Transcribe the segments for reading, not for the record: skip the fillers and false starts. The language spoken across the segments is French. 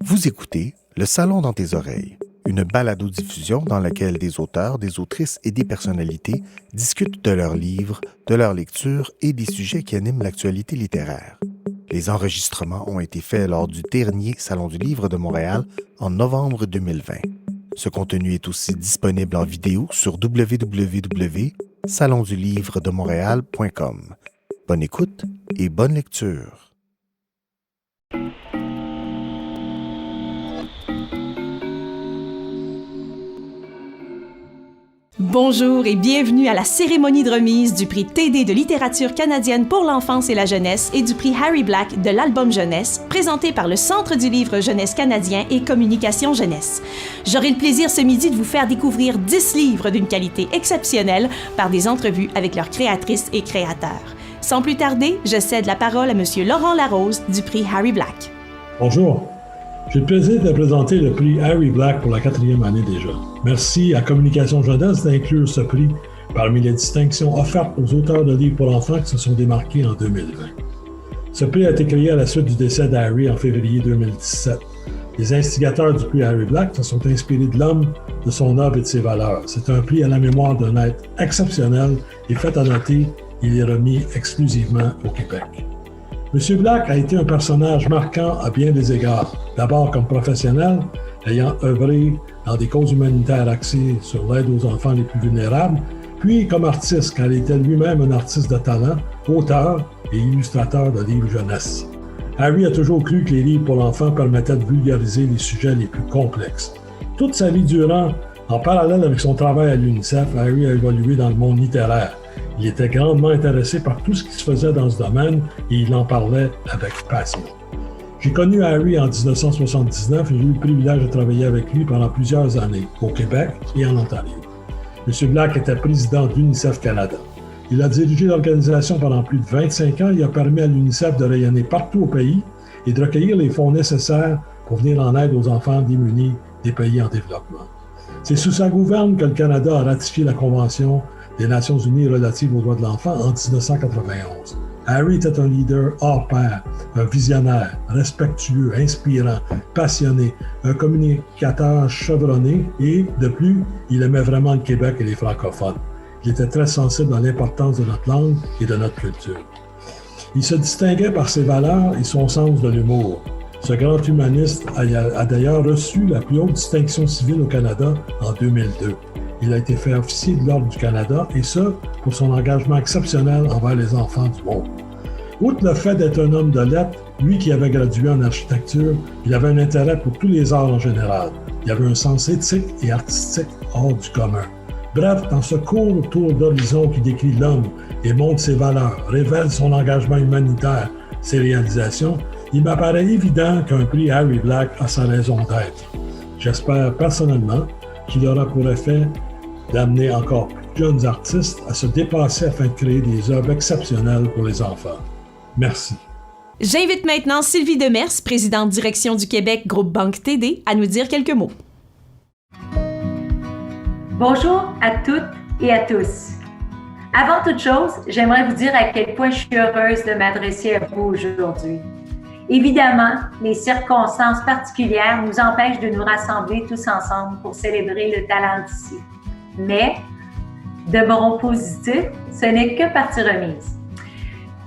Vous écoutez Le Salon dans tes oreilles, une balado-diffusion dans laquelle des auteurs, des autrices et des personnalités discutent de leurs livres, de leurs lectures et des sujets qui animent l'actualité littéraire. Les enregistrements ont été faits lors du dernier Salon du Livre de Montréal en novembre 2020. Ce contenu est aussi disponible en vidéo sur www.salondulivredemontréal.com. Bonne écoute et bonne lecture. Bonjour et bienvenue à la cérémonie de remise du prix TD de littérature canadienne pour l'enfance et la jeunesse et du prix Harry Black de l'album jeunesse, présenté par le Centre du livre jeunesse canadien et Communication jeunesse. J'aurai le plaisir ce midi de vous faire découvrir 10 livres d'une qualité exceptionnelle par des entrevues avec leurs créatrices et créateurs. Sans plus tarder, je cède la parole à M. Laurent Larose du prix Harry Black. Bonjour. J'ai le plaisir de présenter le prix Harry Black pour la 4e année déjà. Merci à Communication jeunesse d'inclure ce prix parmi les distinctions offertes aux auteurs de livres pour enfants qui se sont démarqués en 2020. Ce prix a été créé à la suite du décès d'Harry en février 2017. Les instigateurs du prix Harry Black se sont inspirés de l'homme, de son œuvre et de ses valeurs. C'est un prix à la mémoire d'un être exceptionnel et fait à noter, il est remis exclusivement au Québec. M. Black a été un personnage marquant à bien des égards. D'abord comme professionnel, ayant œuvré dans des causes humanitaires axées sur l'aide aux enfants les plus vulnérables, puis comme artiste, car il était lui-même un artiste de talent, auteur et illustrateur de livres jeunesse. Harry a toujours cru que les livres pour l'enfant permettaient de vulgariser les sujets les plus complexes. Toute sa vie durant, en parallèle avec son travail à l'UNICEF, Harry a évolué dans le monde littéraire. Il était grandement intéressé par tout ce qui se faisait dans ce domaine et il en parlait avec passion. J'ai connu Harry en 1979 et j'ai eu le privilège de travailler avec lui pendant plusieurs années, au Québec et en Ontario. M. Black était président d'UNICEF Canada. Il a dirigé l'organisation pendant plus de 25 ans et a permis à l'UNICEF de rayonner partout au pays et de recueillir les fonds nécessaires pour venir en aide aux enfants démunis des pays en développement. C'est sous sa gouverne que le Canada a ratifié la Convention des Nations unies relative aux droits de l'enfant en 1991. Harry était un leader hors pair, un visionnaire, respectueux, inspirant, passionné, un communicateur chevronné et, de plus, il aimait vraiment le Québec et les francophones. Il était très sensible à l'importance de notre langue et de notre culture. Il se distinguait par ses valeurs et son sens de l'humour. Ce grand humaniste a d'ailleurs reçu la plus haute distinction civile au Canada en 2002. Il a été fait officier de l'Ordre du Canada, et ce, pour son engagement exceptionnel envers les enfants du monde. Outre le fait d'être un homme de lettres, lui qui avait gradué en architecture, il avait un intérêt pour tous les arts en général. Il avait un sens éthique et artistique hors du commun. Bref, dans ce court tour d'horizon qui décrit l'homme et montre ses valeurs, révèle son engagement humanitaire, ses réalisations, il m'apparaît évident qu'un prix Harry Black a sa raison d'être. J'espère personnellement qu'il aura pour effet d'amener encore plus jeunes artistes à se dépasser afin de créer des œuvres exceptionnelles pour les enfants. Merci. J'invite maintenant Sylvie Demers, présidente direction du Québec Groupe Banque TD, à nous dire quelques mots. Bonjour à toutes et à tous. Avant toute chose, j'aimerais vous dire à quel point je suis heureuse de m'adresser à vous aujourd'hui. Évidemment, les circonstances particulières nous empêchent de nous rassembler tous ensemble pour célébrer le talent d'ici. Mais, demeurons positifs, ce n'est que partie remise.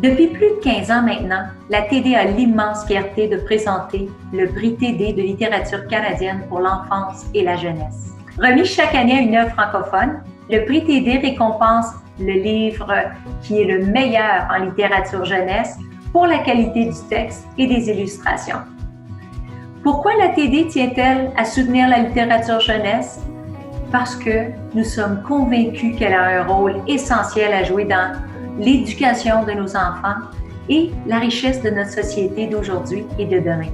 Depuis plus de 15 ans maintenant, la TD a l'immense fierté de présenter le prix TD de littérature canadienne pour l'enfance et la jeunesse. Remis chaque année à une œuvre francophone, le prix TD récompense le livre qui est le meilleur en littérature jeunesse pour la qualité du texte et des illustrations. Pourquoi la TD tient-elle à soutenir la littérature jeunesse? Parce que nous sommes convaincus qu'elle a un rôle essentiel à jouer dans l'éducation de nos enfants et la richesse de notre société d'aujourd'hui et de demain.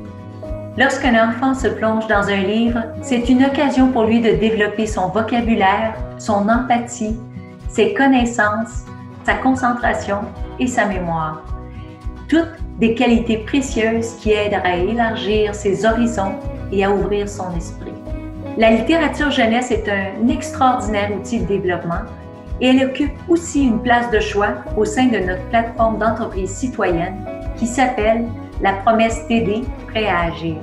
Lorsqu'un enfant se plonge dans un livre, c'est une occasion pour lui de développer son vocabulaire, son empathie, ses connaissances, sa concentration et sa mémoire. Toutes des qualités précieuses qui aident à élargir ses horizons et à ouvrir son esprit. La littérature jeunesse est un extraordinaire outil de développement et elle occupe aussi une place de choix au sein de notre plateforme d'entreprise citoyenne qui s'appelle La Promesse TD, prêt à agir.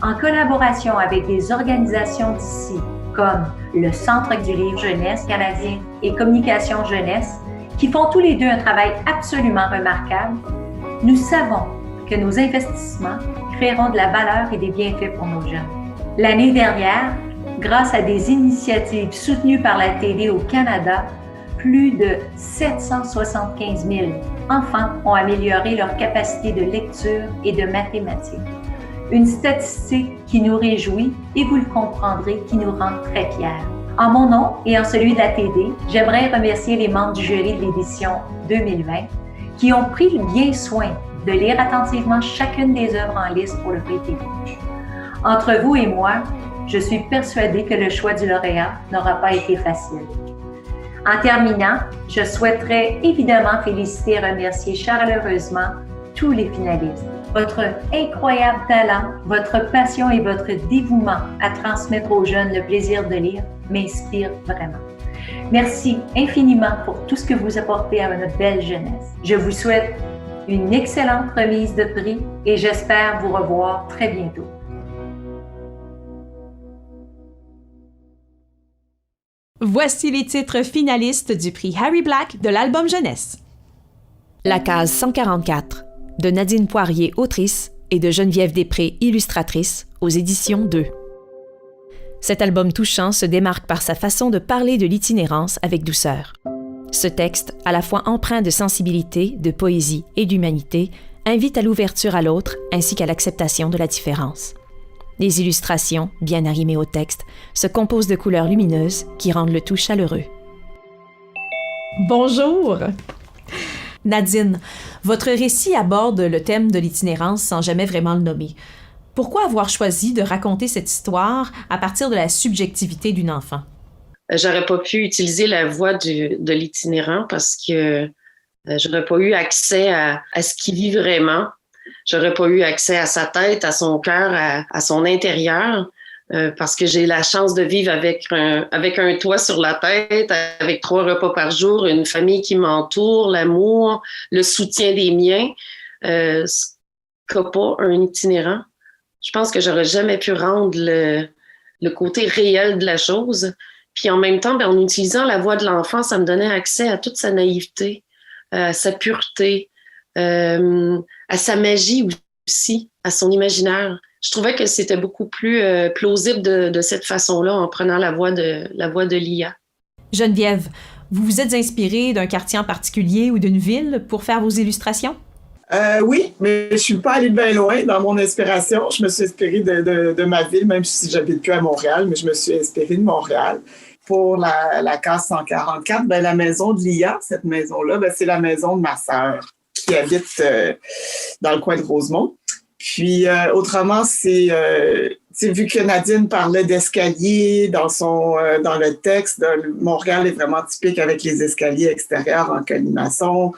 en collaboration avec des organisations d'ici, comme le Centre du livre jeunesse canadien et Communication jeunesse, qui font tous les deux un travail absolument remarquable, nous savons que nos investissements créeront de la valeur et des bienfaits pour nos jeunes. L'année dernière, grâce à des initiatives soutenues par la TD au Canada, plus de 775 000 enfants ont amélioré leur capacité de lecture et de mathématiques. Une statistique qui nous réjouit et vous le comprendrez, qui nous rend très fiers. En mon nom et en celui de la TD, j'aimerais remercier les membres du jury de l'édition 2020 qui ont pris bien soin de lire attentivement chacune des œuvres en liste pour le prix TD. Entre vous et moi, je suis persuadée que le choix du lauréat n'aura pas été facile. En terminant, je souhaiterais évidemment féliciter et remercier chaleureusement tous les finalistes. Votre incroyable talent, votre passion et votre dévouement à transmettre aux jeunes le plaisir de lire m'inspire vraiment. Merci infiniment pour tout ce que vous apportez à notre belle jeunesse. Je vous souhaite une excellente remise de prix et j'espère vous revoir très bientôt. Voici les titres finalistes du prix Harry Black de l'album jeunesse. La case 144 de Nadine Poirier, autrice, et de Geneviève Després, illustratrice, aux éditions 2. Cet album touchant se démarque par sa façon de parler de l'itinérance avec douceur. Ce texte, à la fois empreint de sensibilité, de poésie et d'humanité, invite à l'ouverture à l'autre ainsi qu'à l'acceptation de la différence. Les illustrations, bien arrimées au texte, se composent de couleurs lumineuses qui rendent le tout chaleureux. Bonjour! Nadine, votre récit aborde le thème de l'itinérance sans jamais vraiment le nommer. Pourquoi avoir choisi de raconter cette histoire à partir de la subjectivité d'une enfant? J'aurais pas pu utiliser la voix de l'itinérant parce que j'aurais pas eu accès à ce qu'il vit vraiment. J'aurais pas eu accès à sa tête, à son cœur, à son intérieur, parce que j'ai la chance de vivre avec un toit sur la tête, avec 3 repas par jour, une famille qui m'entoure, l'amour, le soutien des miens, ce qu'a pas un itinérant. Je pense que j'aurais jamais pu rendre le côté réel de la chose. Puis en même temps, en utilisant la voix de l'enfant, ça me donnait accès à toute sa naïveté, à sa pureté, à sa magie aussi, à son imaginaire. Je trouvais que c'était beaucoup plus plausible de cette façon-là en prenant la voix de Lia. Geneviève, vous vous êtes inspirée d'un quartier en particulier ou d'une ville pour faire vos illustrations? Oui, mais je suis pas allée bien loin dans mon inspiration. Je me suis inspirée de ma ville, même si j'habite plus à Montréal, mais je me suis inspirée de Montréal. Pour la case 144, la maison de Lia, cette maison-là, c'est la maison de ma sœur qui habite dans le coin de Rosemont. Puis, autrement, c'est vu que Nadine parlait d'escaliers dans le texte, Montréal est vraiment typique avec les escaliers extérieurs en colimaçon.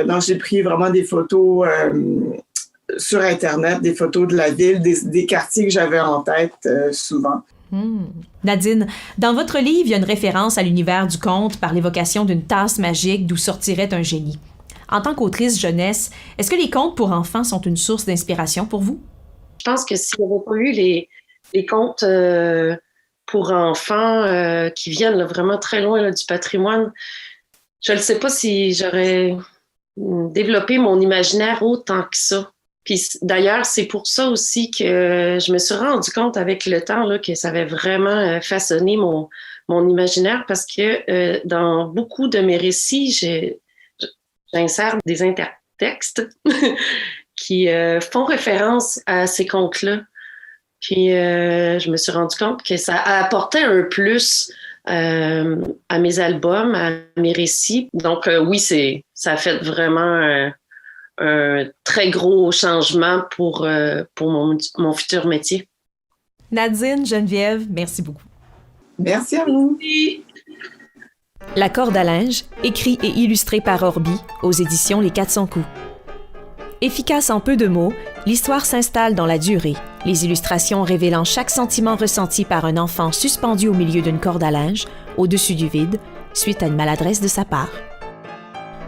Donc, j'ai pris vraiment des photos sur Internet, des photos de la ville, des quartiers que j'avais en tête souvent. Nadine, dans votre livre, il y a une référence à l'univers du conte par l'évocation d'une tasse magique d'où sortirait un génie. En tant qu'autrice jeunesse, est-ce que les contes pour enfants sont une source d'inspiration pour vous? Je pense que s'il n'y avait pas eu les contes pour enfants qui viennent vraiment très loin du patrimoine, je ne sais pas si j'aurais développé mon imaginaire autant que ça. Puis d'ailleurs, c'est pour ça aussi que je me suis rendu compte avec le temps là, que ça avait vraiment façonné mon imaginaire parce que dans beaucoup de mes récits, j'insère des intertextes qui font référence à ces contes-là. Puis je me suis rendu compte que ça apportait un plus à mes albums, à mes récits. Donc oui, ça a fait vraiment un très gros changement pour mon futur métier. Nadine, Geneviève, merci beaucoup. Merci à vous. La corde à linge, écrit et illustré par Orbi, aux éditions Les 400 coups. Efficace en peu de mots, l'histoire s'installe dans la durée, les illustrations révélant chaque sentiment ressenti par un enfant suspendu au milieu d'une corde à linge, au-dessus du vide, suite à une maladresse de sa part.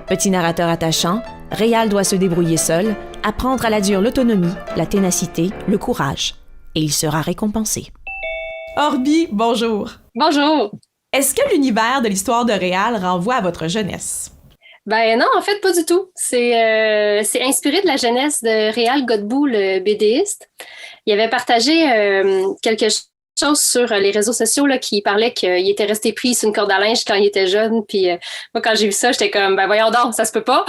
Petit narrateur attachant, Réal doit se débrouiller seul, apprendre à la dure l'autonomie, la ténacité, le courage. et il sera récompensé. Orbi, bonjour. Bonjour! Est-ce que l'univers de l'histoire de Réal renvoie à votre jeunesse? Ben non, en fait, pas du tout. C'est inspiré de la jeunesse de Réal Godbout, le BDiste. Il avait partagé quelque chose sur les réseaux sociaux là, qui parlait qu'il était resté pris sur une corde à linge quand il était jeune. Puis moi, quand j'ai vu ça, j'étais comme, ben voyons donc, ça se peut pas.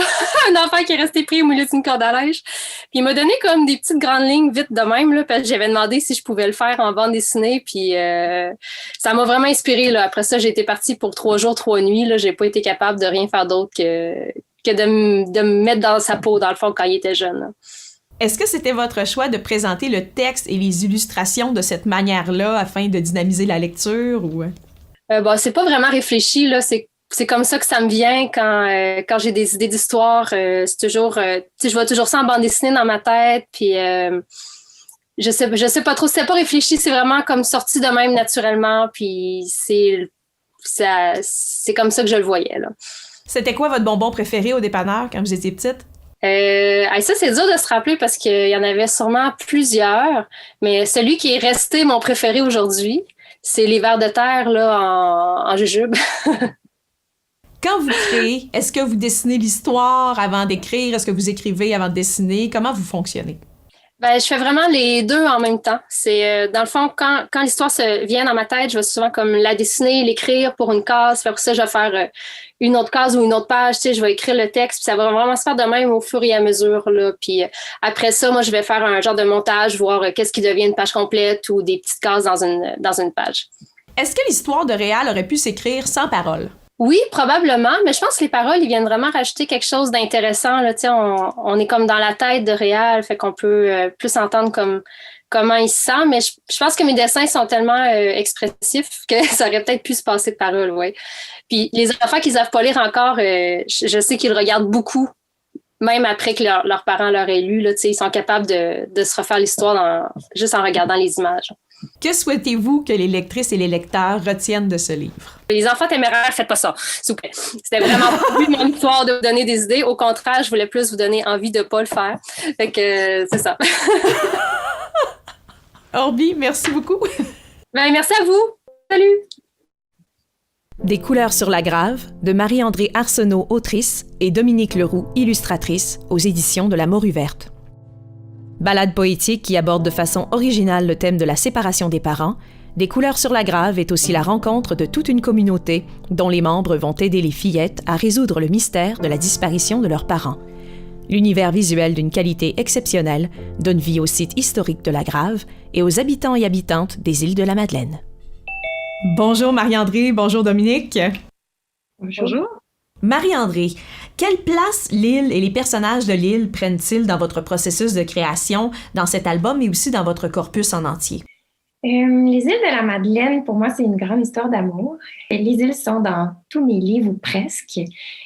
Un enfant qui est resté pris au milieu d'une corde à linge. Puis il m'a donné comme des petites grandes lignes vite de même, là, parce que j'avais demandé si je pouvais le faire en bande dessinée. Puis ça m'a vraiment inspirée. Là. Après ça, j'ai été partie pour 3 jours, 3 nuits. Là. J'ai pas été capable de rien faire d'autre que de me mettre dans sa peau, dans le fond, quand il était jeune. Là. Est-ce que c'était votre choix de présenter le texte et les illustrations de cette manière-là afin de dynamiser la lecture ou... Bon, c'est pas vraiment réfléchi, là. C'est comme ça que ça me vient quand j'ai des idées d'histoire. C'est toujours, tu sais, je vois toujours ça en bande dessinée dans ma tête. Puis je sais pas trop. C'est pas réfléchi, c'est vraiment comme sorti de même naturellement. Puis c'est comme ça que je le voyais, là. C'était quoi votre bonbon préféré au dépanneur quand vous étiez petite? Ça, c'est dur de se rappeler parce qu'il y en avait sûrement plusieurs, mais celui qui est resté mon préféré aujourd'hui, c'est les vers de terre là, en jujube. Quand vous créez, est-ce que vous dessinez l'histoire avant d'écrire? Est-ce que vous écrivez avant de dessiner? Comment vous fonctionnez? Ben, je fais vraiment les deux en même temps. C'est dans le fond, quand l'histoire vient dans ma tête, je vais souvent comme la dessiner, l'écrire pour une case. Puis après ça, je vais faire une autre case ou une autre page. Tu sais, je vais écrire le texte. Puis ça va vraiment se faire de même au fur et à mesure. Là. Puis après ça, moi, je vais faire un genre de montage, voir qu'est-ce qui devient une page complète ou des petites cases dans une page. Est-ce que l'histoire de Réal aurait pu s'écrire sans paroles? Oui, probablement, mais je pense que les paroles, ils viennent vraiment rajouter quelque chose d'intéressant. Là. Tu sais, on est comme dans la tête de Réal, fait qu'on peut plus entendre comment il se sent, mais je pense que mes dessins sont tellement expressifs que ça aurait peut-être pu se passer de paroles, oui. Puis les enfants qui ne savent pas lire encore, je sais qu'ils regardent beaucoup, même après que leurs parents leur aient lu. Là, tu sais, ils sont capables de se refaire l'histoire juste en regardant les images. Que souhaitez-vous que les lectrices et les lecteurs retiennent de ce livre? Les enfants téméraires, faites pas ça, s'il vous plaît. C'était vraiment pas le but de mon histoire de vous donner des idées. Au contraire, je voulais plus vous donner envie de pas le faire. Fait que c'est ça. Orbi, merci beaucoup. Ben, merci à vous. Salut. Des couleurs sur la grave, de Marie-Andrée Arsenault, autrice, et Dominique Leroux, illustratrice, aux éditions de La Morue Verte. Ballade poétique qui aborde de façon originale le thème de la séparation des parents, Des couleurs sur la grave est aussi la rencontre de toute une communauté dont les membres vont aider les fillettes à résoudre le mystère de la disparition de leurs parents. L'univers visuel d'une qualité exceptionnelle donne vie au site historique de la Grave et aux habitants et habitantes des îles de la Madeleine. Bonjour Marie-Andrée, bonjour Dominique. Bonjour. Marie-Andrée, quelle place l'île et les personnages de l'île prennent-ils dans votre processus de création, dans cet album, mais aussi dans votre corpus en entier? Les îles de la Madeleine, pour moi, c'est une grande histoire d'amour. Les îles sont dans tous mes livres, ou presque.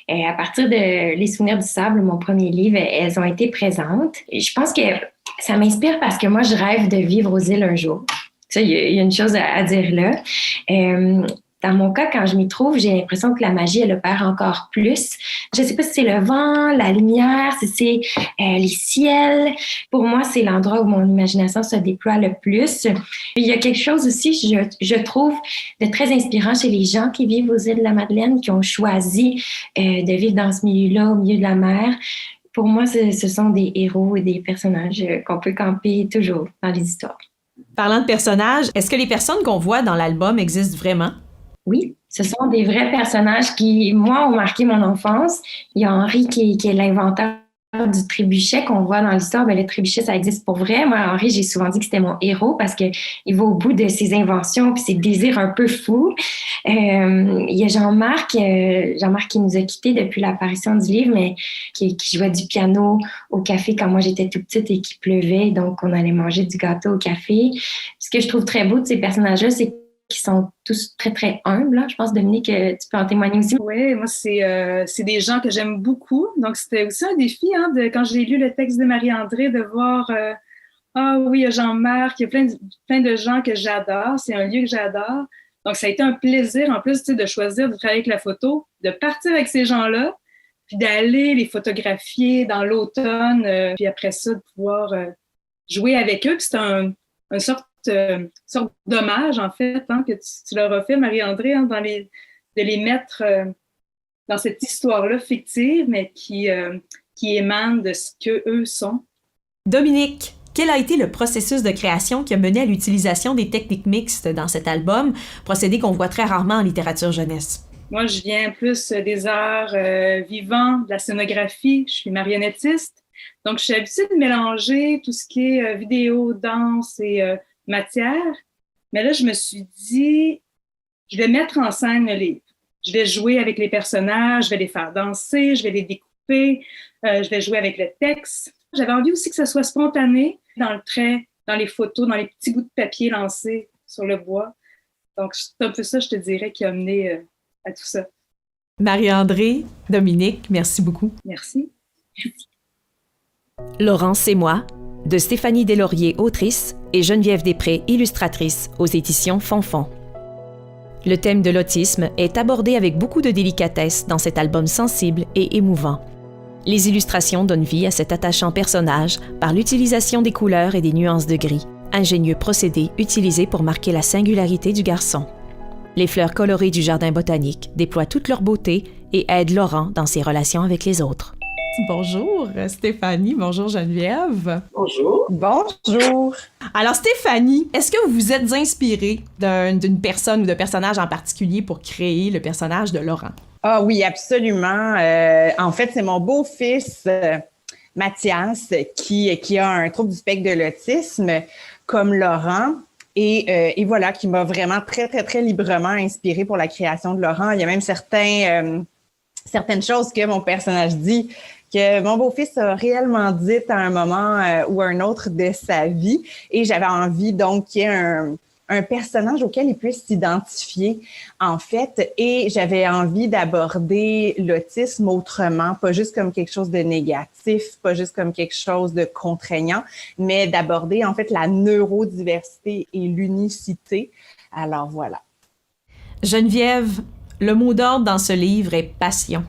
À partir de Les Souvenirs du Sable, mon premier livre, elles ont été présentes. Je pense que ça m'inspire parce que moi, je rêve de vivre aux îles un jour. Ça, il y a une chose à dire là. Dans mon cas, quand je m'y trouve, j'ai l'impression que la magie, elle opère encore plus. Je ne sais pas si c'est le vent, la lumière, si c'est les ciels. Pour moi, c'est l'endroit où mon imagination se déploie le plus. Il y a quelque chose aussi, je trouve, de très inspirant chez les gens qui vivent aux îles de la Madeleine, qui ont choisi de vivre dans ce milieu-là, au milieu de la mer. Pour moi, ce sont des héros et des personnages qu'on peut camper toujours dans les histoires. Parlant de personnages, est-ce que les personnes qu'on voit dans l'album existent vraiment? Oui, ce sont des vrais personnages qui, moi, ont marqué mon enfance. Il y a Henri qui est l'inventeur du trébuchet qu'on voit dans l'histoire. Ben, le trébuchet, ça existe pour vrai. Moi, Henri, j'ai souvent dit que c'était mon héros parce qu'il va au bout de ses inventions puis ses désirs un peu fous. Il y a Jean-Marc qui nous a quittés depuis l'apparition du livre, mais qui jouait du piano au café quand moi j'étais toute petite et qu'il pleuvait. Donc, on allait manger du gâteau au café. Ce que je trouve très beau de ces personnages-là, c'est qui sont tous très, très humbles. Hein. Je pense, Dominique, tu peux en témoigner aussi. Oui, moi, c'est des gens que j'aime beaucoup. Donc, c'était aussi un défi, hein, quand j'ai lu le texte de Marie-Andrée, de voir, oui, il y a Jean-Marc, il y a plein de gens que j'adore. C'est un lieu que j'adore. Donc, ça a été un plaisir, en plus, tu sais, de choisir de travailler avec la photo, de partir avec ces gens-là, puis d'aller les photographier dans l'automne, puis après ça, de pouvoir jouer avec eux. Puis une sorte d'hommage, en fait, hein, que tu leur as fait, Marie-André, hein, de les mettre dans cette histoire-là fictive, mais qui émane de ce qu'eux sont. Dominique, quel a été le processus de création qui a mené à l'utilisation des techniques mixtes dans cet album, procédé qu'on voit très rarement en littérature jeunesse? Moi, je viens plus des arts vivants, de la scénographie. Je suis marionnettiste. Donc, je suis habituée de mélanger tout ce qui est vidéo, danse et matière. Mais là, je me suis dit, je vais mettre en scène le livre. Je vais jouer avec les personnages, je vais les faire danser, je vais les découper, je vais jouer avec le texte. J'avais envie aussi que ça soit spontané dans le trait, dans les photos, dans les petits bouts de papier lancés sur le bois. Donc, c'est un peu ça, je te dirais, qui a mené à tout ça. Marie-André, Dominique, merci beaucoup. Merci. Laurence et moi, de Stéphanie Deslauriers, autrice, et Geneviève Després, illustratrice, aux éditions Fonfon. Le thème de l'autisme est abordé avec beaucoup de délicatesse dans cet album sensible et émouvant. Les illustrations donnent vie à cet attachant personnage par l'utilisation des couleurs et des nuances de gris, ingénieux procédé utilisé pour marquer la singularité du garçon. Les fleurs colorées du jardin botanique déploient toute leur beauté et aident Laurent dans ses relations avec les autres. Bonjour Stéphanie, bonjour Geneviève. Bonjour. Bonjour. Alors Stéphanie, est-ce que vous vous êtes inspirée d'une personne ou de personnage en particulier pour créer le personnage de Laurent? Ah oui, absolument. En fait, c'est mon beau-fils Mathias qui a un trouble du spectre de l'autisme comme Laurent. Et voilà, qui m'a vraiment très, très, très librement inspirée pour la création de Laurent. Il y a même certaines choses que mon personnage dit que mon beau-fils a réellement dites à un moment ou un autre de sa vie. Et j'avais envie donc qu'il y ait un personnage auquel il puisse s'identifier, en fait. Et j'avais envie d'aborder l'autisme autrement, pas juste comme quelque chose de négatif, pas juste comme quelque chose de contraignant, mais d'aborder, en fait, la neurodiversité et l'unicité. Alors, voilà. Geneviève, le mot d'ordre dans ce livre est « passion ».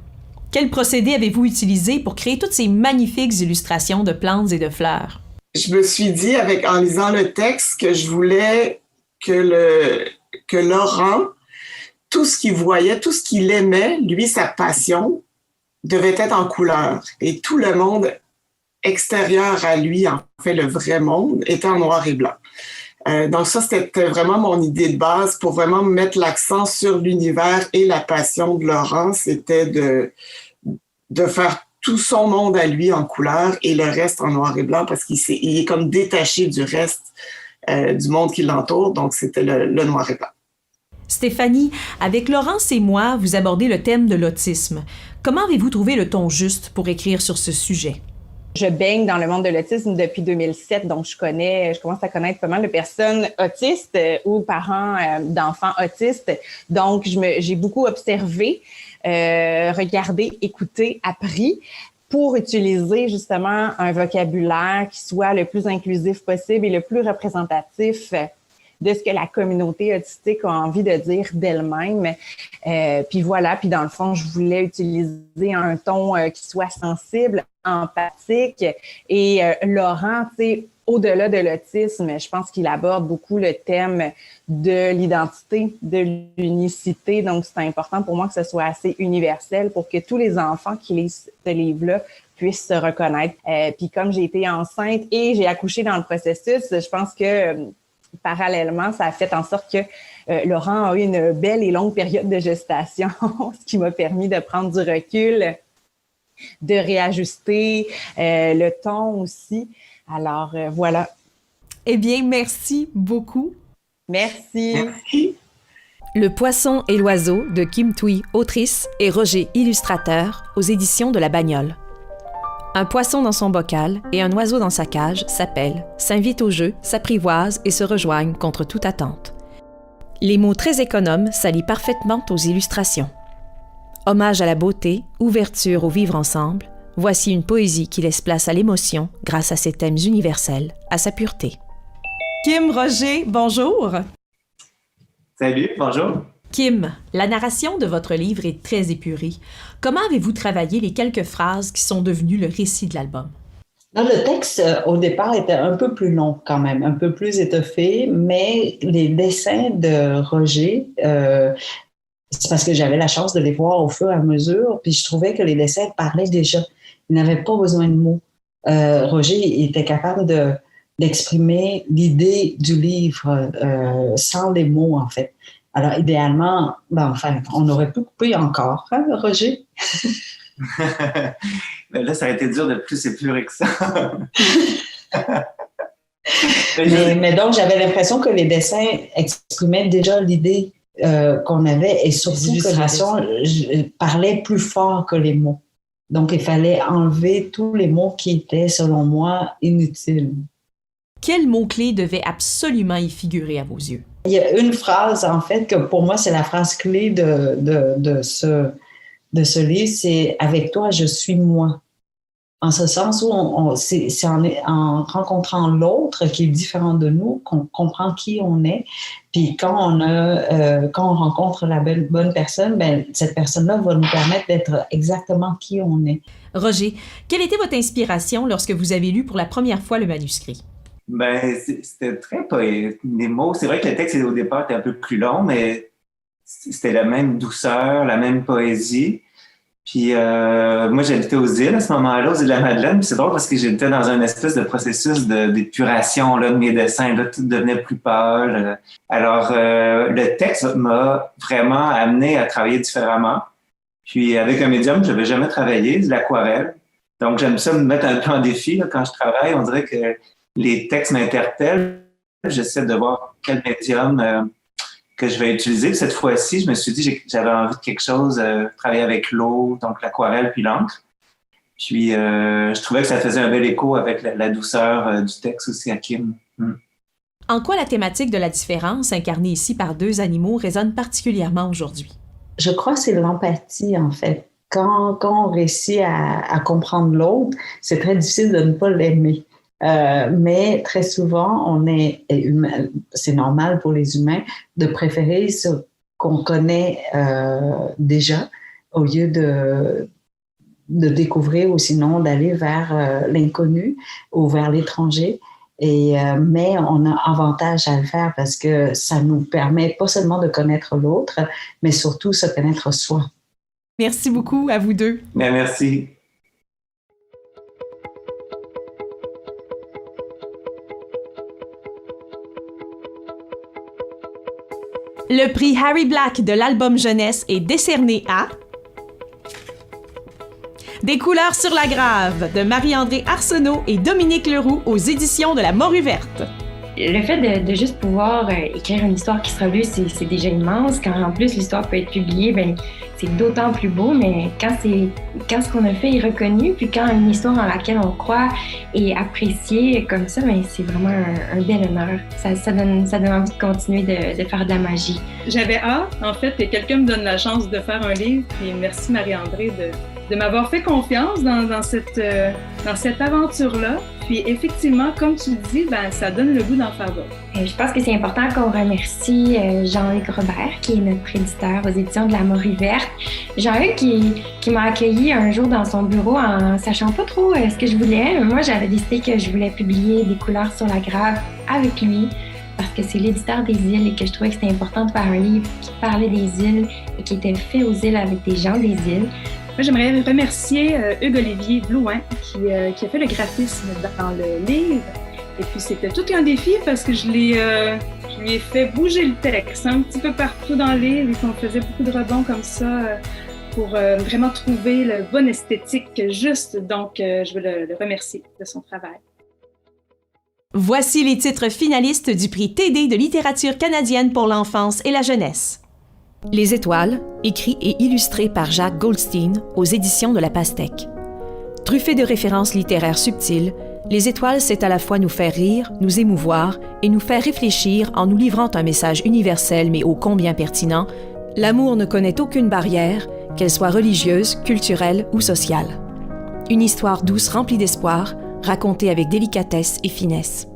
Quel procédé avez-vous utilisé pour créer toutes ces magnifiques illustrations de plantes et de fleurs? Je me suis dit, en lisant le texte, que je voulais que Laurent, tout ce qu'il voyait, tout ce qu'il aimait, lui, sa passion, devait être en couleur. Et tout le monde extérieur à lui, en fait, le vrai monde, était en noir et blanc. Donc ça, c'était vraiment mon idée de base pour vraiment mettre l'accent sur l'univers et la passion de Laurent. C'était de faire tout son monde à lui en couleur et le reste en noir et blanc parce qu'il est comme détaché du reste du monde qui l'entoure. Donc, c'était le noir et blanc. Stéphanie, avec Laurence et moi, vous abordez le thème de l'autisme. Comment avez-vous trouvé le ton juste pour écrire sur ce sujet? Je baigne dans le monde de l'autisme depuis 2007, donc je commence à connaître pas mal de personnes autistes ou parents d'enfants autistes. Donc, j'ai beaucoup observé, regardé, écouté, appris pour utiliser justement un vocabulaire qui soit le plus inclusif possible et le plus représentatif de ce que la communauté autistique a envie de dire d'elle-même. Puis voilà, puis dans le fond, je voulais utiliser un ton qui soit sensible, empathique. Et Laurent, tu sais, au-delà de l'autisme, je pense qu'il aborde beaucoup le thème de l'identité, de l'unicité. Donc, c'est important pour moi que ce soit assez universel pour que tous les enfants qui lisent ce livre-là puissent se reconnaître. Puis comme j'ai été enceinte et j'ai accouché dans le processus, je pense que parallèlement, ça a fait en sorte que Laurent a eu une belle et longue période de gestation, ce qui m'a permis de prendre du recul, de réajuster le ton aussi. Alors, voilà. Eh bien, merci beaucoup. Merci. Le poisson et l'oiseau de Kim Thuy, autrice, et Roger, illustrateur, aux éditions de La Bagnole. Un poisson dans son bocal et un oiseau dans sa cage s'appellent, s'invitent au jeu, s'apprivoisent et se rejoignent contre toute attente. Les mots très économes s'allient parfaitement aux illustrations. Hommage à la beauté, ouverture au vivre ensemble, voici une poésie qui laisse place à l'émotion grâce à ses thèmes universels, à sa pureté. Kim, Roger, bonjour. Salut, bonjour. Kim, la narration de votre livre est très épurée. Comment avez-vous travaillé les quelques phrases qui sont devenues le récit de l'album? Non, le texte, au départ, était un peu plus long quand même, un peu plus étoffé, mais les dessins de Roger, c'est parce que j'avais la chance de les voir au fur et à mesure, puis je trouvais que les dessins parlaient déjà. Ils n'avaient pas besoin de mots. Roger était capable d'exprimer l'idée du livre sans les mots, en fait. Alors, idéalement, on aurait pu couper encore, hein, Roger? Ben là, ça a été dur de plus épurer que ça. mais donc, j'avais l'impression que les dessins exprimaient déjà l'idée qu'on avait et surtout que l'illustration parlait plus fort que les mots. Donc, il fallait enlever tous les mots qui étaient, selon moi, inutiles. Quel mot-clé devait absolument y figurer à vos yeux? Il y a une phrase, en fait, que pour moi, c'est la phrase clé de ce livre, c'est « Avec toi, je suis moi ». En ce sens où c'est en rencontrant l'autre qui est différent de nous qu'on comprend qui on est. Puis quand on rencontre la bonne personne, ben cette personne-là va nous permettre d'être exactement qui on est. Roger, quelle était votre inspiration lorsque vous avez lu pour la première fois le manuscrit? Ben, c'était très poétique. Les mots, c'est vrai que le texte au départ était un peu plus long, mais c'était la même douceur, la même poésie. Puis moi, j'habitais aux îles à ce moment-là, aux îles de la Madeleine. Puis c'est drôle parce que j'étais dans un espèce de processus d'épuration là, de mes dessins. Là, tout devenait plus pâle. Alors, le texte m'a vraiment amené à travailler différemment. Puis avec un médium que je n'avais jamais travaillé, de l'aquarelle. Donc, j'aime ça me mettre un peu en défi là, quand je travaille. On dirait que les textes m'interpellent. J'essaie de voir quel médium que je vais utiliser. Cette fois-ci, je me suis dit que j'avais envie de quelque chose, travailler avec l'eau, donc l'aquarelle puis l'encre. Puis, je trouvais que ça faisait un bel écho avec la douceur du texte aussi à Kim. En quoi la thématique de la différence, incarnée ici par deux animaux, résonne particulièrement aujourd'hui? Je crois que c'est l'empathie, en fait. Quand on réussit à comprendre l'autre, c'est très difficile de ne pas l'aimer. Mais très souvent, c'est normal pour les humains de préférer ce qu'on connaît déjà au lieu de découvrir ou sinon d'aller vers l'inconnu ou vers l'étranger. Mais on a avantage à le faire parce que ça nous permet pas seulement de connaître l'autre, mais surtout se connaître soi. Merci beaucoup à vous deux. Bien, merci. Le prix Harry Black de l'album jeunesse est décerné à Des couleurs sur la grave de Marie-André Arsenault et Dominique Leroux aux éditions de La Morue Verte. Le fait de juste pouvoir écrire une histoire qui sera lue, c'est déjà immense. Quand en plus l'histoire peut être publiée, ben c'est d'autant plus beau. Mais quand ce qu'on a fait est reconnu, puis quand une histoire en laquelle on croit est appréciée comme ça, ben c'est vraiment un bel honneur. Ça donne envie de continuer de faire de la magie. J'avais hâte, en fait, que quelqu'un me donne la chance de faire un livre. Puis merci Marie-André de m'avoir fait confiance dans cette aventure-là. Puis effectivement, comme tu le dis, ben, ça donne le goût d'en faire d'autres. Je pense que c'est important qu'on remercie Jean-Hugues Robert, qui est notre éditeur aux éditions de La Morue Verte. Jean-Hugues qui m'a accueilli un jour dans son bureau en sachant pas trop ce que je voulais. Moi, j'avais décidé que je voulais publier Des couleurs sur la grave avec lui parce que c'est l'éditeur des îles et que je trouvais que c'était important de faire un livre qui parlait des îles et qui était fait aux îles avec des gens des îles. Moi, j'aimerais remercier Hugues-Olivier Blouin qui a fait le graphisme dans le livre. Et puis, c'était tout un défi parce que je lui ai fait bouger le texte un petit peu partout dans le livre et qu'on faisait beaucoup de rebonds comme ça pour vraiment trouver le bon esthétique juste. Donc, je veux le remercier de son travail. Voici les titres finalistes du prix TD de littérature canadienne pour l'enfance et la jeunesse. Les étoiles, écrit et illustré par Jacques Goldstein aux éditions de La Pastèque. Truffé de références littéraires subtiles, Les étoiles, c'est à la fois nous faire rire, nous émouvoir et nous faire réfléchir en nous livrant un message universel mais ô combien pertinent. L'amour ne connaît aucune barrière, qu'elle soit religieuse, culturelle ou sociale. Une histoire douce remplie d'espoir, racontée avec délicatesse et finesse.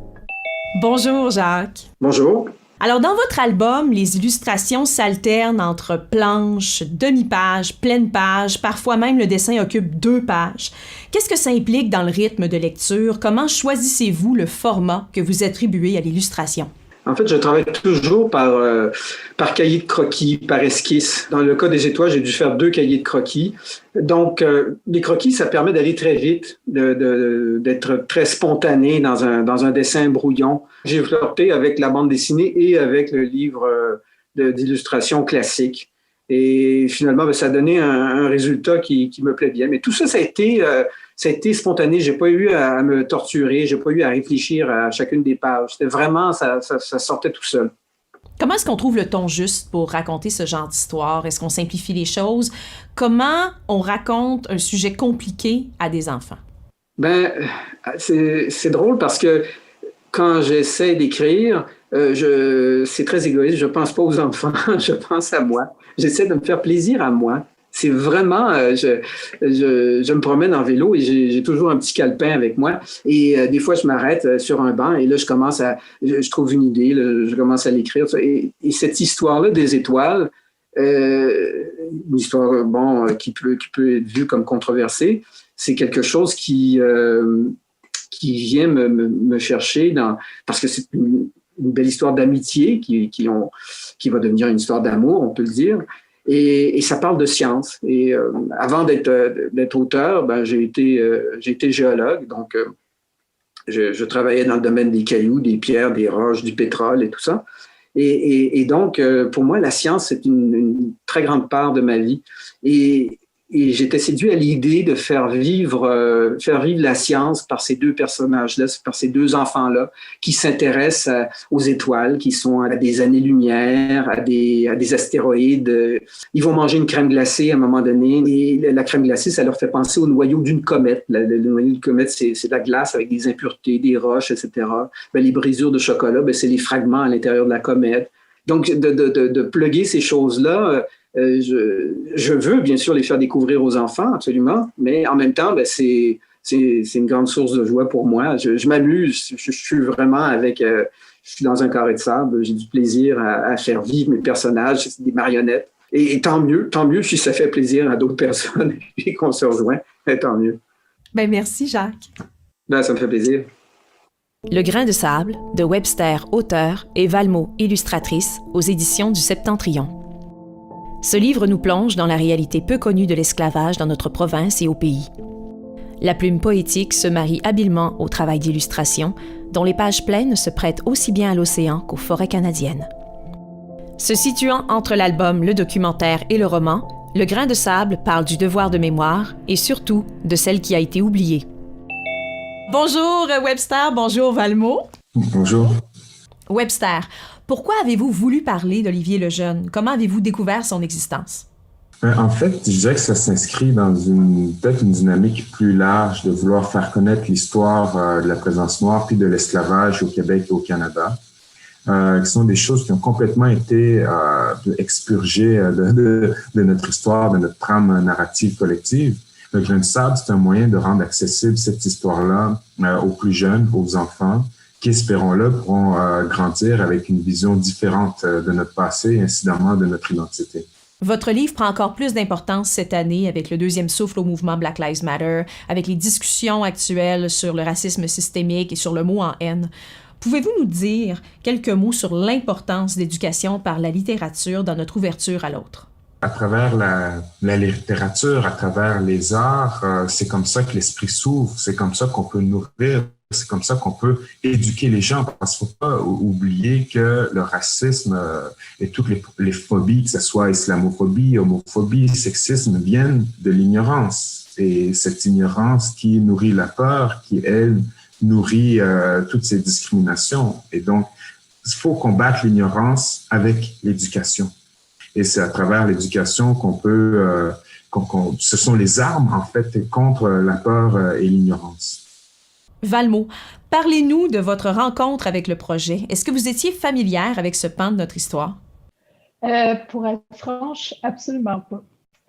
Bonjour Jacques. Bonjour. Alors, dans votre album, les illustrations s'alternent entre planches, demi-pages, pleine page, parfois même le dessin occupe 2 pages. Qu'est-ce que ça implique dans le rythme de lecture? Comment choisissez-vous le format que vous attribuez à l'illustration? En fait, je travaille toujours par cahier de croquis, par esquisse. Dans le cas des étoiles, j'ai dû faire 2 cahiers de croquis. Donc, les croquis, ça permet d'aller très vite, d'être très spontané dans un dessin brouillon. J'ai flirté avec la bande dessinée et avec le livre d'illustration classique. Et finalement, ça a donné un résultat qui me plaît bien. Mais tout ça, ça a été spontané. J'ai pas eu à me torturer. J'ai pas eu à réfléchir à chacune des pages. C'était vraiment, ça sortait tout seul. Comment est-ce qu'on trouve le ton juste pour raconter ce genre d'histoire? Est-ce qu'on simplifie les choses? Comment on raconte un sujet compliqué à des enfants? Ben, c'est drôle parce que quand j'essaie d'écrire, c'est très égoïste. Je pense pas aux enfants. Je pense à moi. J'essaie de me faire plaisir à moi. C'est vraiment, je me promène en vélo et j'ai toujours un petit calepin avec moi. Et des fois, je m'arrête sur un banc et là, je trouve une idée, là, je commence à l'écrire. Et cette histoire-là des étoiles, une histoire, qui peut être vue comme controversée, c'est quelque chose qui vient me chercher parce que c'est une belle histoire d'amitié qui va devenir une histoire d'amour, on peut le dire. Et ça parle de science. Et avant d'être auteur, j'ai été géologue. Donc, je travaillais dans le domaine des cailloux, des pierres, des roches, du pétrole et tout ça. Et donc, pour moi, la science, c'est une très grande part de ma vie. Et j'étais séduit à l'idée de faire vivre la science par ces 2 personnages-là, par ces 2 enfants-là qui s'intéressent aux étoiles, qui sont à des années-lumière, à des astéroïdes. Ils vont manger une crème glacée à un moment donné et la crème glacée, ça leur fait penser au noyau d'une comète. Le noyau d'une comète, c'est de la glace avec des impuretés, des roches, etc. Les brisures de chocolat, c'est les fragments à l'intérieur de la comète. Donc, de plugger ces choses-là, je veux bien sûr les faire découvrir aux enfants, absolument, mais en même temps, c'est une grande source de joie pour moi. Je m'amuse, je suis vraiment je suis dans un carré de sable, j'ai du plaisir à faire vivre mes personnages, c'est des marionnettes. Et tant mieux si ça fait plaisir à d'autres personnes et qu'on se rejoint, tant mieux. Merci Jacques. Ça me fait plaisir. Le grain de sable, de Webster, auteur, et Valmont, illustratrice, aux éditions du Septentrion. Ce livre nous plonge dans la réalité peu connue de l'esclavage dans notre province et au pays. La plume poétique se marie habilement au travail d'illustration, dont les pages pleines se prêtent aussi bien à l'océan qu'aux forêts canadiennes. Se situant entre l'album, le documentaire et le roman, Le grain de sable parle du devoir de mémoire et surtout de celle qui a été oubliée. Bonjour Webster, bonjour Valmont. Bonjour. Webster, pourquoi avez-vous voulu parler d'Olivier Lejeune? Comment avez-vous découvert son existence? En fait, je dirais que ça s'inscrit dans peut-être une dynamique plus large de vouloir faire connaître l'histoire de la présence noire puis de l'esclavage au Québec et au Canada, qui sont des choses qui ont complètement été expurgées de notre histoire, de notre trame narrative collective. Le grain de sable, c'est un moyen de rendre accessible cette histoire-là aux plus jeunes, aux enfants, qui, espérons-le, pourront grandir avec une vision différente de notre passé et incidemment de notre identité. Votre livre prend encore plus d'importance cette année avec le 2e souffle au mouvement Black Lives Matter, avec les discussions actuelles sur le racisme systémique et sur le mot en haine. Pouvez-vous nous dire quelques mots sur l'importance d'éducation par la littérature dans notre ouverture à l'autre? À travers la littérature, à travers les arts, c'est comme ça que l'esprit s'ouvre, c'est comme ça qu'on peut nourrir, c'est comme ça qu'on peut éduquer les gens, parce qu'il ne faut pas oublier que le racisme et toutes les phobies, que ce soit islamophobie, homophobie, sexisme, viennent de l'ignorance. Et cette ignorance qui nourrit la peur, qui, elle, nourrit toutes ces discriminations. Et donc, il faut combattre l'ignorance avec l'éducation. Et c'est à travers l'éducation qu'on peut, ce sont les armes, en fait, contre la peur et l'ignorance. Valmont, parlez-nous de votre rencontre avec le projet. Est-ce que vous étiez familière avec ce pan de notre histoire? Pour être franche, absolument pas.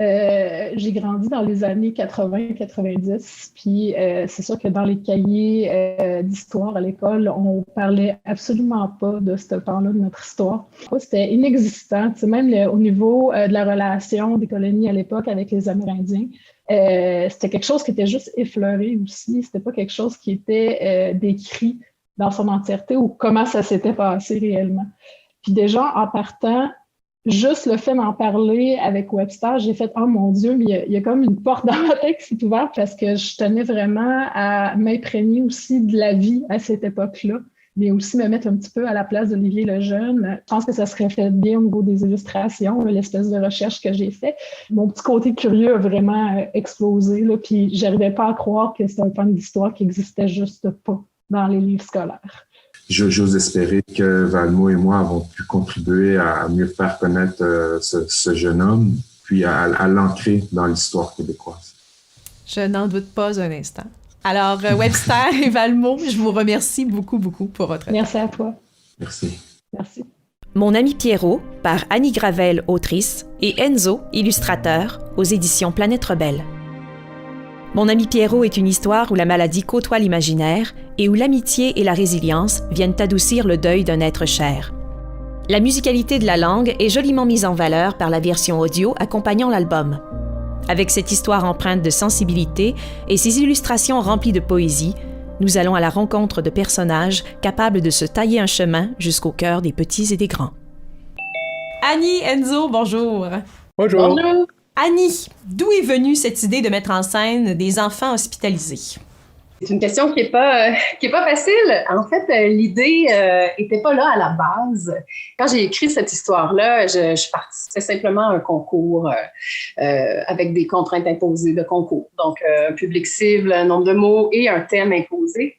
J'ai grandi dans les années 80-90, puis c'est sûr que dans les cahiers d'histoire à l'école, on parlait absolument pas de ce temps-là de notre histoire. C'était inexistant, même au niveau de la relation des colonies à l'époque avec les Amérindiens. C'était quelque chose qui était juste effleuré aussi. C'était pas quelque chose qui était décrit dans son entièreté ou comment ça s'était passé réellement. Puis déjà, en partant, juste le fait d'en parler avec Webster, j'ai fait « Oh mon Dieu, mais il y a comme une porte dans ma tête qui s'est ouverte parce que je tenais vraiment à m'imprégner aussi de la vie à cette époque-là, mais aussi me mettre un petit peu à la place d'Olivier Lejeune. Je pense que ça serait fait bien au niveau des illustrations, l'espèce de recherche que j'ai fait. Mon petit côté curieux a vraiment explosé, là, puis j'arrivais pas à croire que c'était un pan d'histoire qui existait juste pas dans les livres scolaires. J'ose espérer que Valmont et moi avons pu contribuer à mieux faire connaître ce jeune homme, puis à l'ancrer dans l'histoire québécoise. Je n'en doute pas un instant. Alors, Webster et Valmont, je vous remercie beaucoup, beaucoup pour votre temps. Merci à toi. Merci. Merci. Mon ami Pierrot, par Annie Gravel, autrice, et Enzo, illustrateur, aux éditions Planète Rebelle. Mon ami Pierrot est une histoire où la maladie côtoie l'imaginaire et où l'amitié et la résilience viennent adoucir le deuil d'un être cher. La musicalité de la langue est joliment mise en valeur par la version audio accompagnant l'album. Avec cette histoire empreinte de sensibilité et ses illustrations remplies de poésie, nous allons à la rencontre de personnages capables de se tailler un chemin jusqu'au cœur des petits et des grands. Annie, Enzo, bonjour. Bonjour. Bonjour. Annie, d'où est venue cette idée de mettre en scène des enfants hospitalisés? C'est une question qui est pas facile. En fait, l'idée était pas là à la base. Quand j'ai écrit cette histoire-là, je participais simplement à un concours avec des contraintes imposées de concours. Donc, un public cible, un nombre de mots et un thème imposé.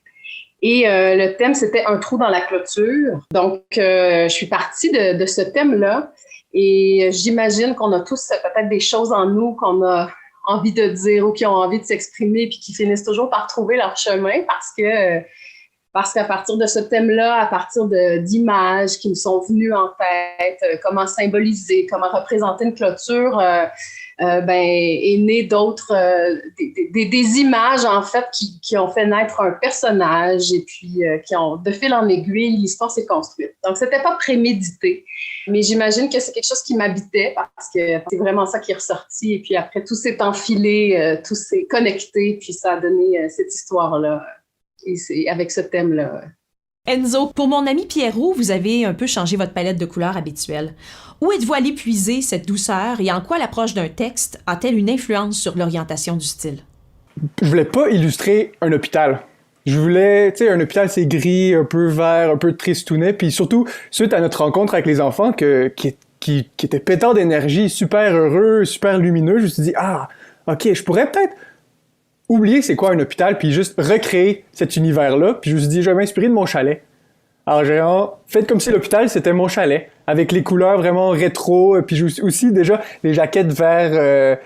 Et le thème, c'était un trou dans la clôture. Donc, je suis partie de ce thème-là. Et j'imagine qu'on a tous peut-être des choses en nous qu'on a envie de dire ou qui ont envie de s'exprimer puis qui finissent toujours par trouver leur chemin parce qu'à partir de ce thème-là, à partir d'images qui me sont venues en tête, comment symboliser, comment représenter une clôture, est né d'autres, des images en fait qui ont fait naître un personnage et puis qui ont, de fil en aiguille, l'histoire s'est construite. Donc, c'était pas prémédité, mais j'imagine que c'est quelque chose qui m'habitait parce que c'est vraiment ça qui est ressorti et puis après, tout s'est enfilé, tout s'est connecté puis ça a donné cette histoire-là et c'est avec ce thème-là. Enzo, pour mon ami Pierrot, vous avez un peu changé votre palette de couleurs habituelle. Où êtes-vous allé puiser cette douceur et en quoi l'approche d'un texte a-t-elle une influence sur l'orientation du style? Je voulais pas illustrer un hôpital. Je voulais, un hôpital c'est gris, un peu vert, un peu tristounet, puis surtout, suite à notre rencontre avec les enfants qui étaient pétards d'énergie, super heureux, super lumineux, je me suis dit, ok, je pourrais peut-être oublier c'est quoi un hôpital, puis juste recréer cet univers-là, puis je me suis dit, je vais m'inspirer de mon chalet. Alors j'ai fait comme si l'hôpital c'était mon chalet, avec les couleurs vraiment rétro, puis aussi déjà les jaquettes vert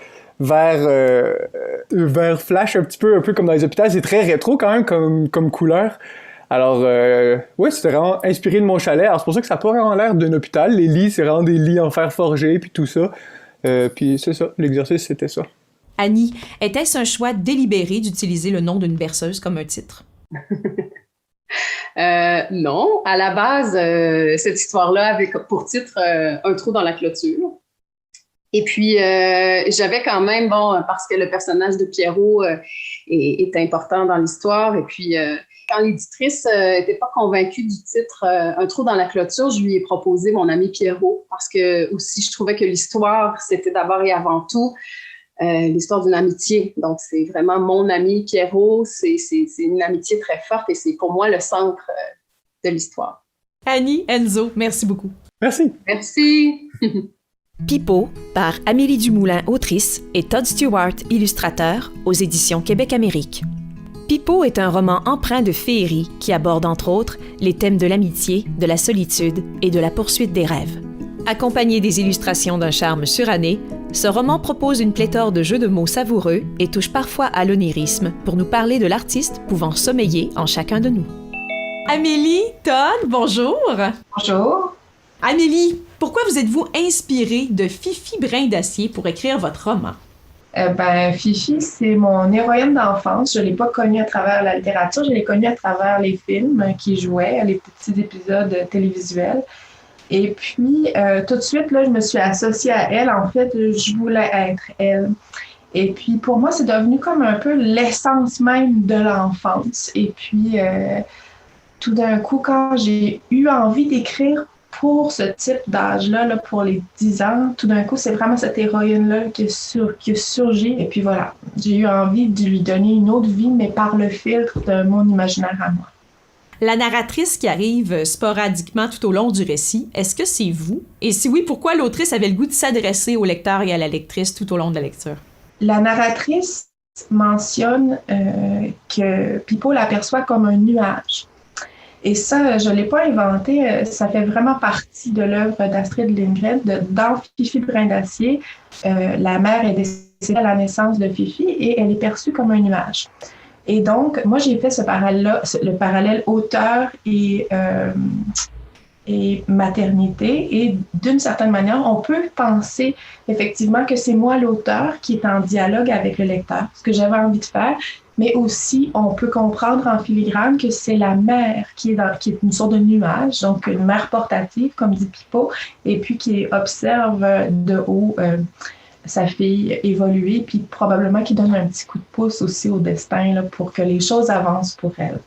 flash un peu comme dans les hôpitaux, c'est très rétro quand même comme couleur. Alors c'était vraiment inspiré de mon chalet. Alors c'est pour ça que ça n'a pas vraiment l'air d'un hôpital. Les lits, c'est vraiment des lits en fer forgé, puis tout ça. Puis c'est ça, l'exercice c'était ça. Annie, était-ce un choix délibéré d'utiliser le nom d'une berceuse comme un titre? Non. À la base, cette histoire-là avait pour titre un trou dans la clôture. Et puis, j'avais quand même, parce que le personnage de Pierrot est important dans l'histoire, et puis quand l'éditrice n'était pas convaincue du titre Un trou dans la clôture, je lui ai proposé mon ami Pierrot, parce que aussi je trouvais que l'histoire, c'était d'abord et avant tout l'histoire d'une amitié. Donc, c'est vraiment mon ami Pierrot, c'est une amitié très forte et c'est pour moi le centre de l'histoire. Annie, Enzo, merci beaucoup. Merci. Merci. Pipo, par Amélie Dumoulin, autrice, et Todd Stewart, illustrateur, aux éditions Québec-Amérique. Pipo est un roman empreint de féerie qui aborde entre autres les thèmes de l'amitié, de la solitude et de la poursuite des rêves. Accompagné des illustrations d'un charme suranné, ce roman propose une pléthore de jeux de mots savoureux et touche parfois à l'onirisme pour nous parler de l'artiste pouvant sommeiller en chacun de nous. Amélie, Todd, bonjour. Bonjour. Amélie, Pourquoi vous êtes-vous inspiré de Fifi Brin d'Acier pour écrire votre roman? Fifi, c'est mon héroïne d'enfance. Je ne l'ai pas connue à travers la littérature, je l'ai connue à travers les films qui jouaient, les petits épisodes télévisuels. Et puis, tout de suite, là, je me suis associée à elle. En fait, je voulais être elle. Et puis, pour moi, c'est devenu comme un peu l'essence même de l'enfance. Et puis, tout d'un coup, quand j'ai eu envie d'écrire pour ce type d'âge-là, là, pour les 10 ans, tout d'un coup, c'est vraiment cette héroïne-là qui a surgi. Et puis voilà, j'ai eu envie de lui donner une autre vie, mais par le filtre de mon imaginaire à moi. La narratrice qui arrive sporadiquement tout au long du récit, est-ce que c'est vous? Et si oui, pourquoi l'autrice avait le goût de s'adresser au lecteur et à la lectrice tout au long de la lecture? La narratrice mentionne que Pipo l'aperçoit comme un nuage. Et ça, je ne l'ai pas inventé, ça fait vraiment partie de l'œuvre d'Astrid Lindgren. Dans Fifi Brin d'Acier, la mère est décédée à la naissance de Fifi et elle est perçue comme un nuage. Et donc, moi, j'ai fait ce parallèle-là, le parallèle auteur et maternité. Et d'une certaine manière, on peut penser effectivement que c'est moi l'auteur qui est en dialogue avec le lecteur, ce que j'avais envie de faire. Mais aussi, on peut comprendre en filigrane que c'est la mère qui est une sorte de nuage, donc une mère portative, comme dit Pipo, et puis qui observe de haut sa fille évoluer, puis probablement qui donne un petit coup de pouce aussi au destin là, pour que les choses avancent pour elle.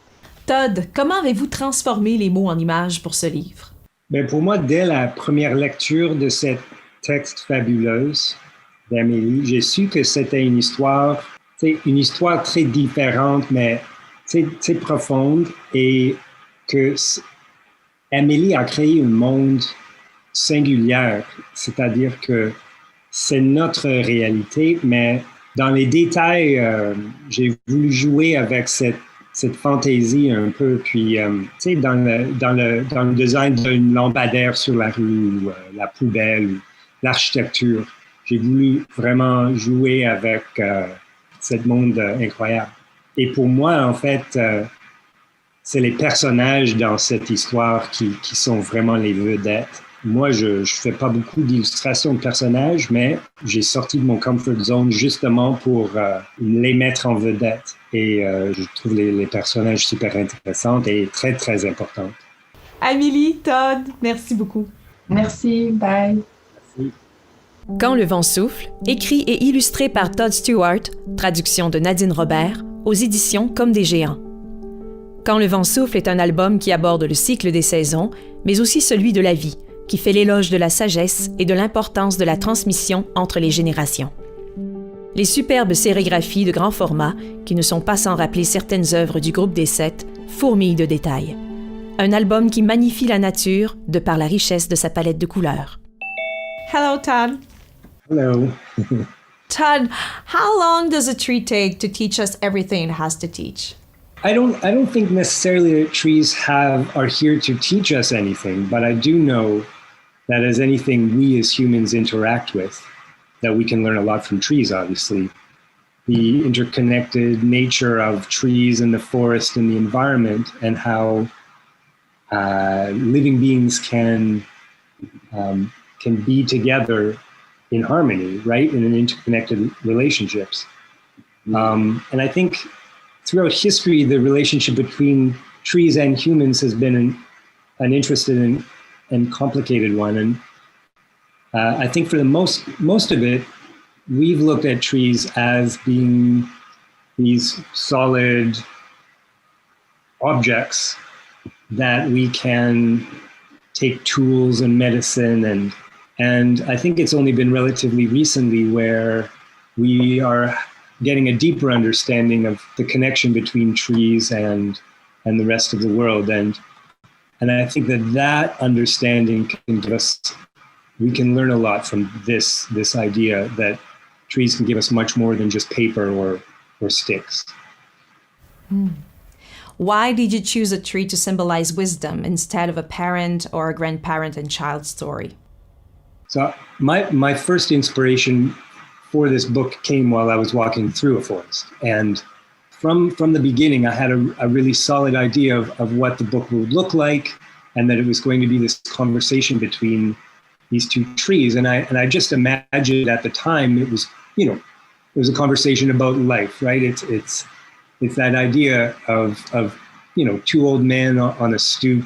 Todd, comment avez-vous transformé les mots en images pour ce livre? Bien, pour moi, dès la première lecture de cette texte fabuleuse d'Amélie, j'ai su que c'était une histoire très différente, mais très profonde, et que Amélie a créé un monde singulier, c'est-à-dire que c'est notre réalité, mais dans les détails, j'ai voulu jouer avec cette fantaisie un peu, puis dans le design d'une lampadaire sur la rue, ou la poubelle, ou l'architecture, j'ai voulu vraiment jouer avec ce monde incroyable. Et pour moi, en fait, c'est les personnages dans cette histoire qui sont vraiment les vedettes. Moi, je fais pas beaucoup d'illustrations de personnages, mais j'ai sorti de mon comfort zone justement pour les mettre en vedette. Et je trouve les personnages super intéressants et très, très importants. Amélie, Todd, merci beaucoup. Merci, bye. Merci. Quand le vent souffle, écrit et illustré par Todd Stewart, traduction de Nadine Robert, aux éditions Comme des géants. Quand le vent souffle est un album qui aborde le cycle des saisons, mais aussi celui de la vie, qui fait l'éloge de la sagesse et de l'importance de la transmission entre les générations. Les superbes sérigraphies de grand format, qui ne sont pas sans rappeler certaines œuvres du groupe des Sept, fourmillent de détails. Un album qui magnifie la nature de par la richesse de sa palette de couleurs. Hello, Todd. Hello. Todd, how long does a tree take to teach us everything it has to teach? I don't think necessarily that trees are here to teach us anything, but I do know that as anything we as humans interact with, that we can learn a lot from trees, obviously. The interconnected nature of trees and the forest and the environment, and how living beings can be together in harmony, right? In interconnected relationships. And I think throughout history, the relationship between trees and humans has been an interesting and complicated one. And I think for the most of it, we've looked at trees as being these solid objects that we can take tools and medicine, and I think it's only been relatively recently where we are getting a deeper understanding of the connection between trees and the rest of the world, and I think that understanding can give us, we can learn a lot from this idea that trees can give us much more than just paper or sticks. Why did you choose a tree to symbolize wisdom instead of a parent or a grandparent and child story? So my first inspiration for this book came while I was walking through a forest. And from the beginning, I had a really solid idea of what the book would look like, and that it was going to be this conversation between these two trees. And I just imagined at the time it was, you know, it was a conversation about life, right? It's that idea of you know, two old men on a stoop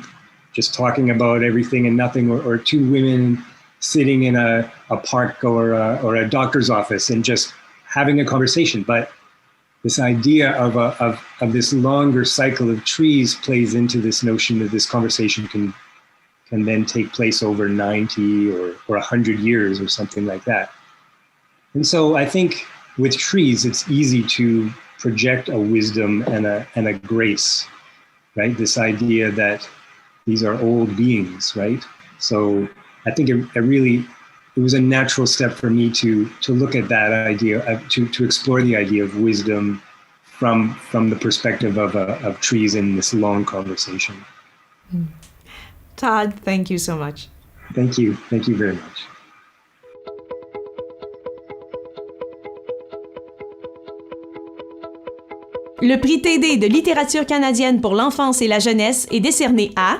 just talking about everything and nothing, or two women sitting in a park or a doctor's office and just having a conversation. But this idea of this longer cycle of trees plays into this notion that this conversation can then take place over 90 or 100 years or something like that. And so I think with trees, it's easy to project a wisdom and a grace, right? This idea that these are old beings, right? So I think it was a natural step for me to look at that idea, to explore the idea of wisdom from the perspective of trees in this long conversation. Todd, thank you so much. Thank you very much. Le prix TD de littérature canadienne pour l'enfance et la jeunesse est décerné à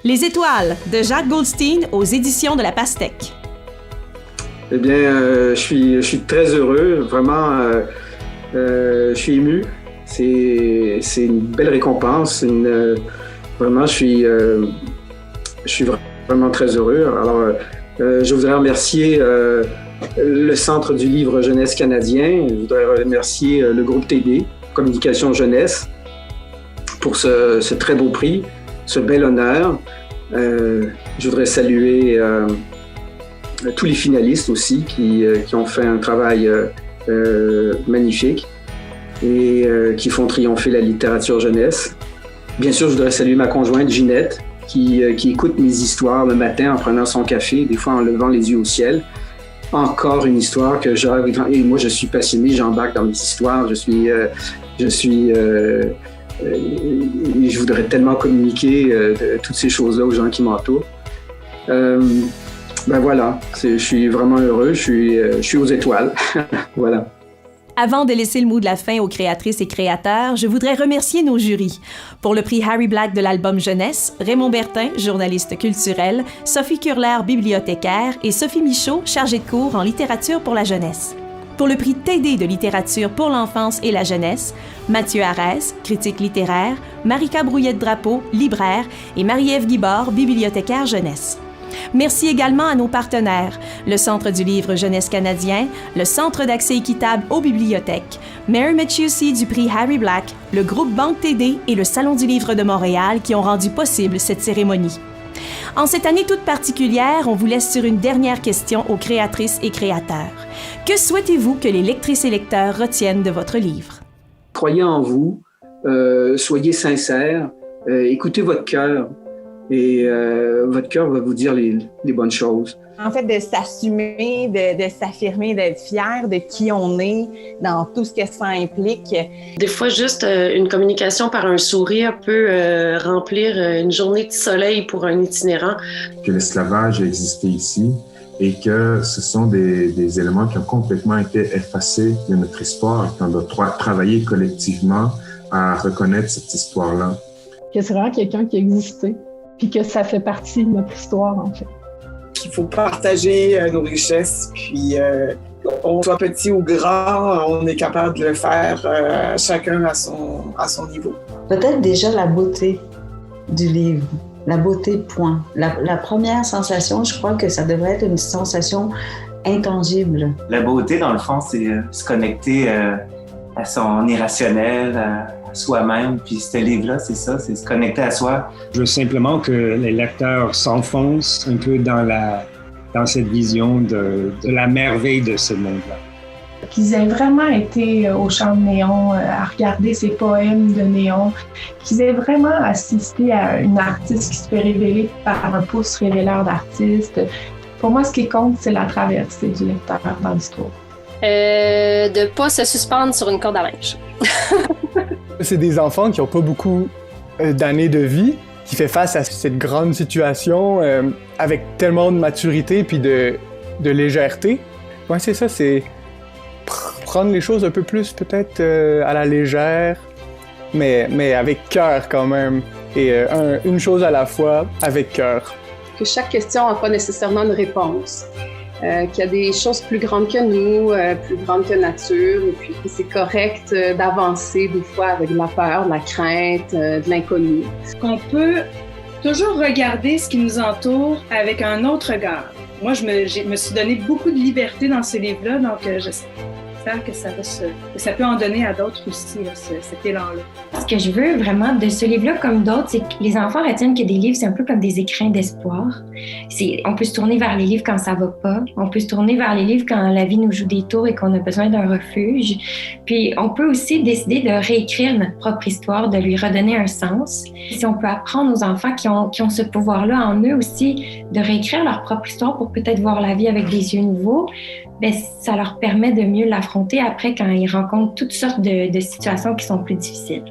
Les Étoiles de Jacques Goldstein aux éditions de La Pastèque. Eh bien, je suis très heureux, vraiment, je suis ému. C'est une belle récompense. Vraiment, je suis vraiment très heureux. Alors, je voudrais remercier le Centre du livre jeunesse canadien. Je voudrais remercier le groupe TD, Communication Jeunesse, pour ce très beau prix, ce bel honneur. Je voudrais saluer tous les finalistes aussi qui ont fait un travail magnifique et qui font triompher la littérature jeunesse. Bien sûr, je voudrais saluer ma conjointe Ginette qui écoute mes histoires le matin en prenant son café, des fois en levant les yeux au ciel. Encore une histoire que et moi je suis passionné, j'embarque dans mes histoires, je voudrais tellement communiquer toutes ces choses-là aux gens qui m'entourent. Ben voilà, je suis vraiment heureux, je suis aux étoiles. Voilà. Avant de laisser le mot de la fin aux créatrices et créateurs, je voudrais remercier nos jurys. Pour le prix Harry Black de l'album jeunesse, Raymond Bertin, journaliste culturel, Sophie Curler, bibliothécaire, et Sophie Michaud, chargée de cours en littérature pour la jeunesse. Pour le prix TD de littérature pour l'enfance et la jeunesse, Mathieu Arès, critique littéraire, Marika Brouillette-Drapeau, libraire, et Marie-Ève Guibord, bibliothécaire jeunesse. Merci également à nos partenaires, le Centre du livre jeunesse canadien, le Centre d'accès équitable aux bibliothèques, Mary Maciusi du prix Harry Black, le groupe Banque TD et le Salon du livre de Montréal qui ont rendu possible cette cérémonie. En cette année toute particulière, on vous laisse sur une dernière question aux créatrices et créateurs. Que souhaitez-vous que les lectrices et lecteurs retiennent de votre livre? Croyez en vous, soyez sincères, écoutez votre cœur. Et votre cœur va vous dire les bonnes choses. En fait, de s'assumer, de s'affirmer, d'être fier de qui on est dans tout ce que ça implique. Des fois, juste une communication par un sourire peut remplir une journée de soleil pour un itinérant. Que l'esclavage a existé ici et que ce sont des éléments qui ont complètement été effacés de notre histoire et qu'on doit travailler collectivement à reconnaître cette histoire-là. Que c'est vraiment quelqu'un qui existait. Puis que ça fait partie de notre histoire, en fait. Il faut partager nos richesses, puis on soit petit ou grand, on est capable de le faire chacun à son niveau. Peut-être déjà la beauté du livre, la beauté point. La première sensation, je crois que ça devrait être une sensation intangible. La beauté, dans le fond, c'est se connecter à son irrationnel, à soi-même. Puis ce livre-là, c'est ça, c'est se connecter à soi. Je veux simplement que les lecteurs s'enfoncent un peu dans cette vision de la merveille de ce monde-là. Qu'ils aient vraiment été au Champ de Néon, à regarder ces poèmes de Néon, qu'ils aient vraiment assisté à une artiste qui se fait révéler par un pouce révéleur d'artiste. Pour moi, ce qui compte, c'est la traversée du lecteur dans l'histoire. De ne pas se suspendre sur une corde à linge. C'est des enfants qui n'ont pas beaucoup d'années de vie, qui fait face à cette grande situation avec tellement de maturité puis de légèreté. Ouais, c'est ça, c'est prendre les choses un peu plus peut-être à la légère, mais avec cœur quand même. Et une chose à la fois, avec cœur. que chaque question n'a pas nécessairement de réponse. Qu'il y a des choses plus grandes que nous, plus grandes que nature, et puis que c'est correct d'avancer des fois avec de la peur, de la crainte, de l'inconnu. Qu'on peut toujours regarder ce qui nous entoure avec un autre regard. Moi, je me suis donné beaucoup de liberté dans ce livre-là, donc j'espère que ça peut en donner à d'autres aussi, là, cet élan-là. Ce que je veux vraiment de ce livre-là, comme d'autres, c'est que les enfants retiennent que des livres, c'est un peu comme des écrins d'espoir. On peut se tourner vers les livres quand ça va pas. On peut se tourner vers les livres quand la vie nous joue des tours et qu'on a besoin d'un refuge. Puis, on peut aussi décider de réécrire notre propre histoire, de lui redonner un sens. Si on peut apprendre aux enfants qui ont ce pouvoir-là en eux aussi, de réécrire leur propre histoire pour peut-être voir la vie avec des yeux nouveaux, bien, ça leur permet de mieux l'affronter après quand ils rencontrent toutes sortes de situations qui sont plus difficiles.